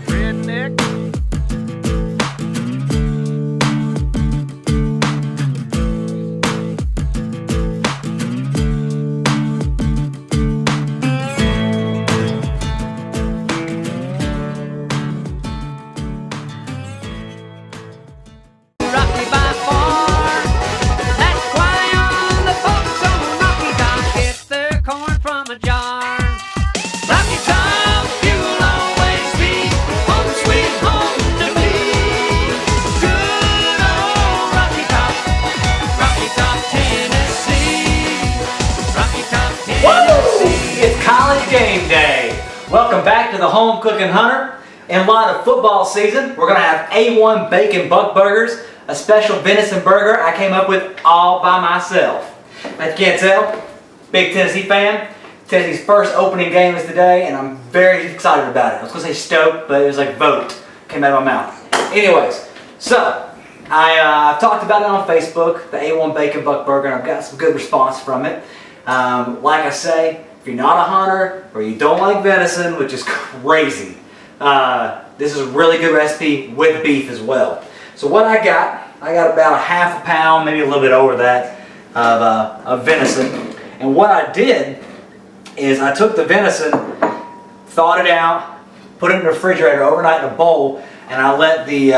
Redneck. Game day. Welcome back to the Home Cookin' Hunter. In light of football season, we're going to have A1 bacon buck burgers, a special venison burger I came up with all by myself. Like you can't tell, big Tennessee fan. Tennessee's first opening game is today, and I'm very excited about it. I was going to say stoked, but it was like vote came out of my mouth. Anyways, so I've talked about it on Facebook, the A1 bacon buck burger, and I've got some good response from it. Like I say, if you're not a hunter or you don't like venison, which is crazy, this is a really good recipe with beef as well. So what I got about a half a pound, maybe a little bit over that, of venison. And what I did is I took the venison, thawed it out, put it in the refrigerator overnight in a bowl, and I let the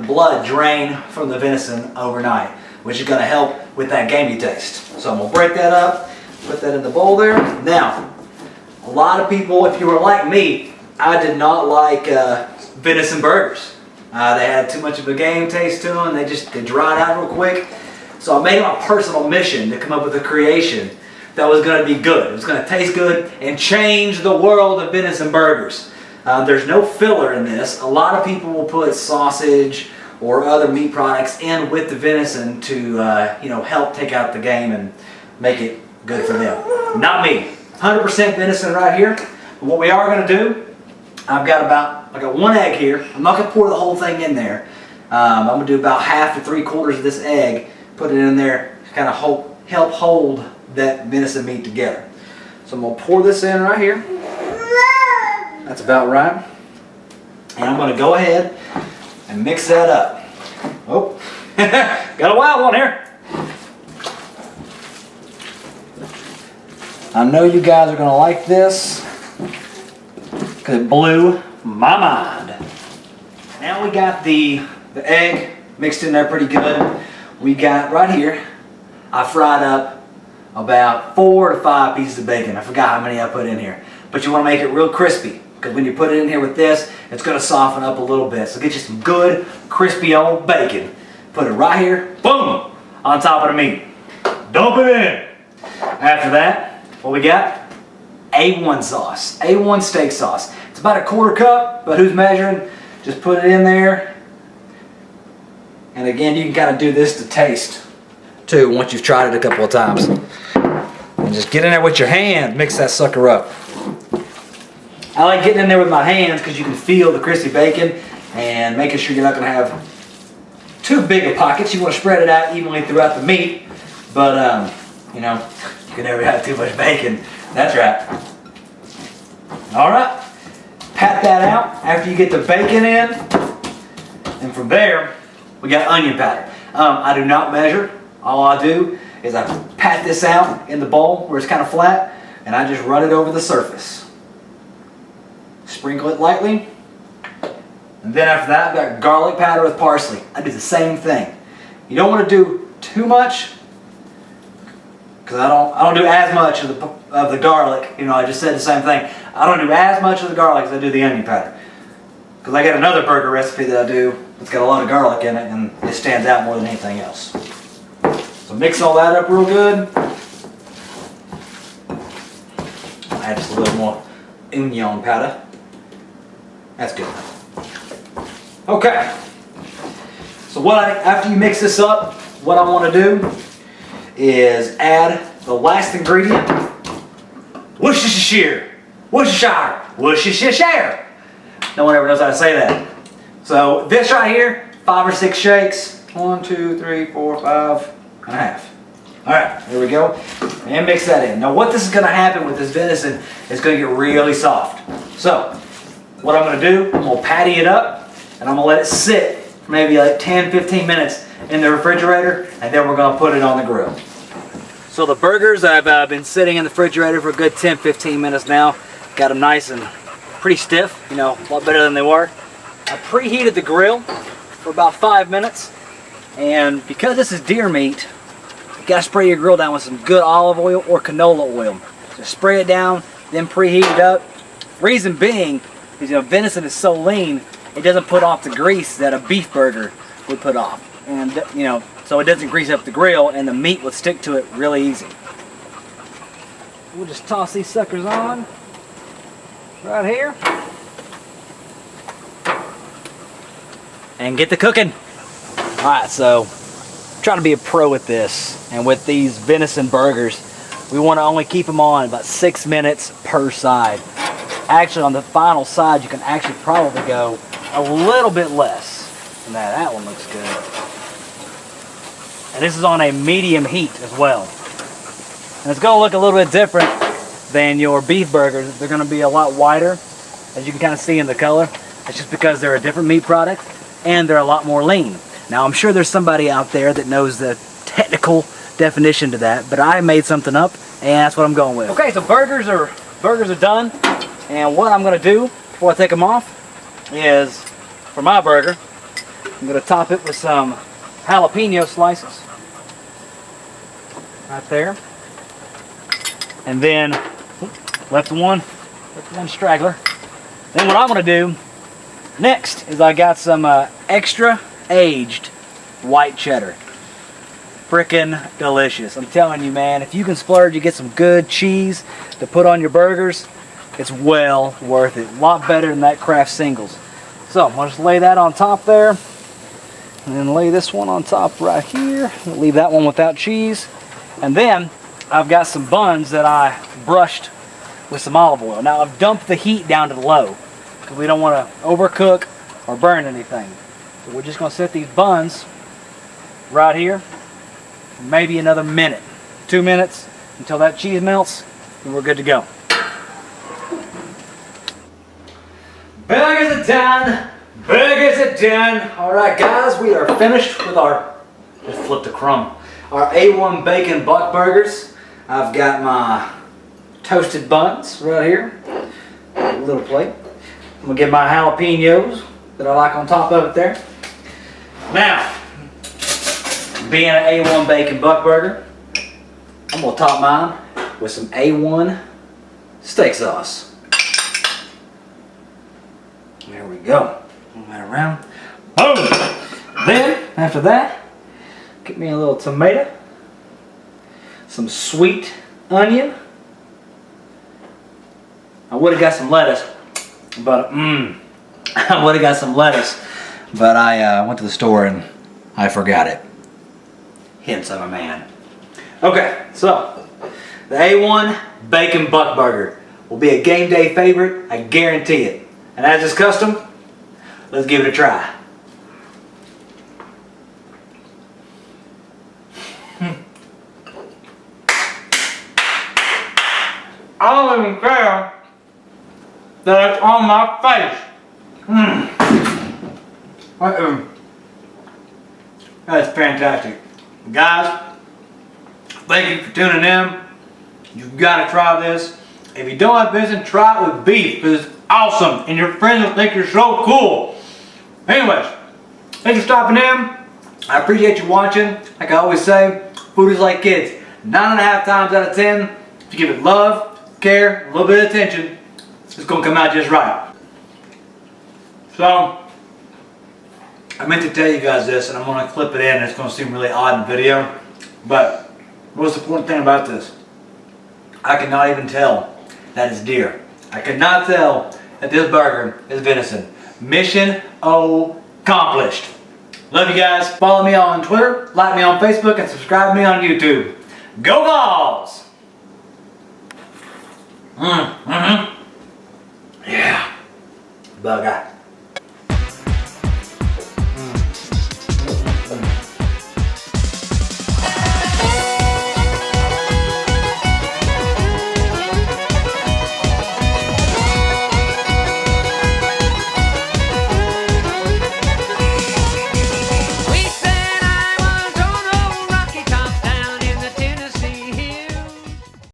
blood drain from the venison overnight, which is going to help with that gamey taste. So I'm going to break that up. Put that in the bowl there. Now, a lot of people, if you were like me, I did not like venison burgers. They had too much of a game taste to them. They dried out real quick. So I made it my personal mission to come up with a creation that was going to be good. It was going to taste good and change the world of venison burgers. There's no filler in this. A lot of people will put sausage or other meat products in with the venison to help take out the game and make it good for them. Not me. 100% venison right here. But what we are going to do, I got one egg here. I'm not going to pour the whole thing in there. I'm going to do about half to 3/4 of this egg, put it in there to kind of help hold that venison meat together. So I'm going to pour this in right here. That's about right. And I'm going to go ahead and mix that up. Oh, got a wild one here. I know you guys are going to like this because it blew my mind. Now we got the egg mixed in there pretty good. We got right here, I fried up about 4 to 5 pieces of bacon. I forgot how many I put in here. But you want to make it real crispy because when you put it in here with this, it's going to soften up a little bit. So get you some good crispy old bacon. Put it right here, boom, on top of the meat. Dump it in. After that, what we got? A1 sauce, A1 steak sauce. It's about a 1/4 cup, but who's measuring? Just put it in there. And again, you can kind of do this to taste too once you've tried it a couple of times. And just get in there with your hand, mix that sucker up. I like getting in there with my hands because you can feel the crispy bacon and making sure you're not going to have too big of pockets. You want to spread it out evenly throughout the meat, but you can never have too much bacon. That's right. All right, pat that out after you get the bacon in, and from there we got onion powder. I do not measure. All I do is I pat this out in the bowl where it's kind of flat, and I just run it over the surface. Sprinkle it lightly, and then after that I've got garlic powder with parsley. I do the same thing. You don't want to do too much because I don't do as much of the garlic. I just said the same thing. I don't do as much of the garlic as I do the onion powder because I got another burger recipe that I do that's got a lot of garlic in it, and it stands out more than anything else. So mix all that up real good. Add just a little more onion powder. That's good. Okay. So after you mix this up, what I want to do is add the last ingredient. Worcestershire. Worcestershire. Worcestershire. No one ever knows how to say that. So this right here, 5 or 6 shakes. 1, 2, 3, 4, 5 and a half. All right, here we go. And mix that in. Now what this is gonna happen with this venison is gonna get really soft. So, what I'm gonna do, I'm gonna patty it up and I'm gonna let it sit for maybe like 10, 15 minutes in the refrigerator, and then we're gonna put it on the grill. So the burgers, I've been sitting in the refrigerator for a good 10, 15 minutes now. Got them nice and pretty stiff, you know, a lot better than they were. I preheated the grill for about 5 minutes, and because this is deer meat, you gotta spray your grill down with some good olive oil or canola oil. Just spray it down, then preheat it up. Reason being is, you know, venison is so lean, it doesn't put off the grease that a beef burger would put off. And, you know, so it doesn't grease up the grill and the meat would stick to it really easy. We'll just toss these suckers on right here. And get to cooking. Alright, so I'm trying to be a pro with this. And with these venison burgers, we want to only keep them on about 6 minutes per side. Actually, on the final side, you can actually probably go a little bit less than that. That one looks good. And this is on a medium heat as well. And it's going to look a little bit different than your beef burgers. They're going to be a lot whiter, as you can kind of see in the color. It's just because they're a different meat product and they're a lot more lean. Now, I'm sure there's somebody out there that knows the technical definition to that, but I made something up and that's what I'm going with. Okay, so burgers are done. And what I'm going to do before I take them off is, for my burger, I'm going to top it with some jalapeno slices. Right there. And then, left one straggler. Then what I'm going to do next is I got some extra aged white cheddar. Frickin' delicious. I'm telling you, man, if you can splurge, you get some good cheese to put on your burgers, it's well worth it. A lot better than that Kraft singles. So I'm going to just lay that on top there. And then lay this one on top right here. We'll leave that one without cheese. And then I've got some buns that I brushed with some olive oil. Now I've dumped the heat down to the low because we don't want to overcook or burn anything. So we're just going to set these buns right here for maybe another minute, 2 minutes until that cheese melts, and we're good to go. Burgers are done. Burgers are done. All right, guys, we are finished with our, just flip the crumb, our A1 bacon buck burgers. I've got my toasted buns right here, a little plate. I'm gonna get my jalapenos that I like on top of it there. Now, being an A1 bacon buck burger, I'm gonna top mine with some A1 steak sauce. There we go. Move that around. Boom! Then, after that, get me a little tomato, some sweet onion. I would have got some lettuce, but I would have got some lettuce, but I went to the store and I forgot it. Hence, I'm a man. Okay, so the A1 bacon buck burger will be a game day favorite. I guarantee it. And as is custom, let's give it a try. I don't even care that it's on my face. That's fantastic. Guys, thank you for tuning in. You've got to try this. If you don't have venison, try it with beef, because it's awesome and your friends will think you're so cool. Anyways, thanks for stopping in. I appreciate you watching. Like I always say, food is like kids. 9.5 times out of 10, if you give it love, care, a little bit of attention, it's going to come out just right. So, I meant to tell you guys this, and I'm going to clip it in. It's going to seem really odd in the video, but the most important thing about this, I cannot even tell that it's deer. I cannot tell that this burger is venison. Mission accomplished. Love you guys. Follow me on Twitter, like me on Facebook, and subscribe to me on YouTube. Go Vols! Yeah. Bugger.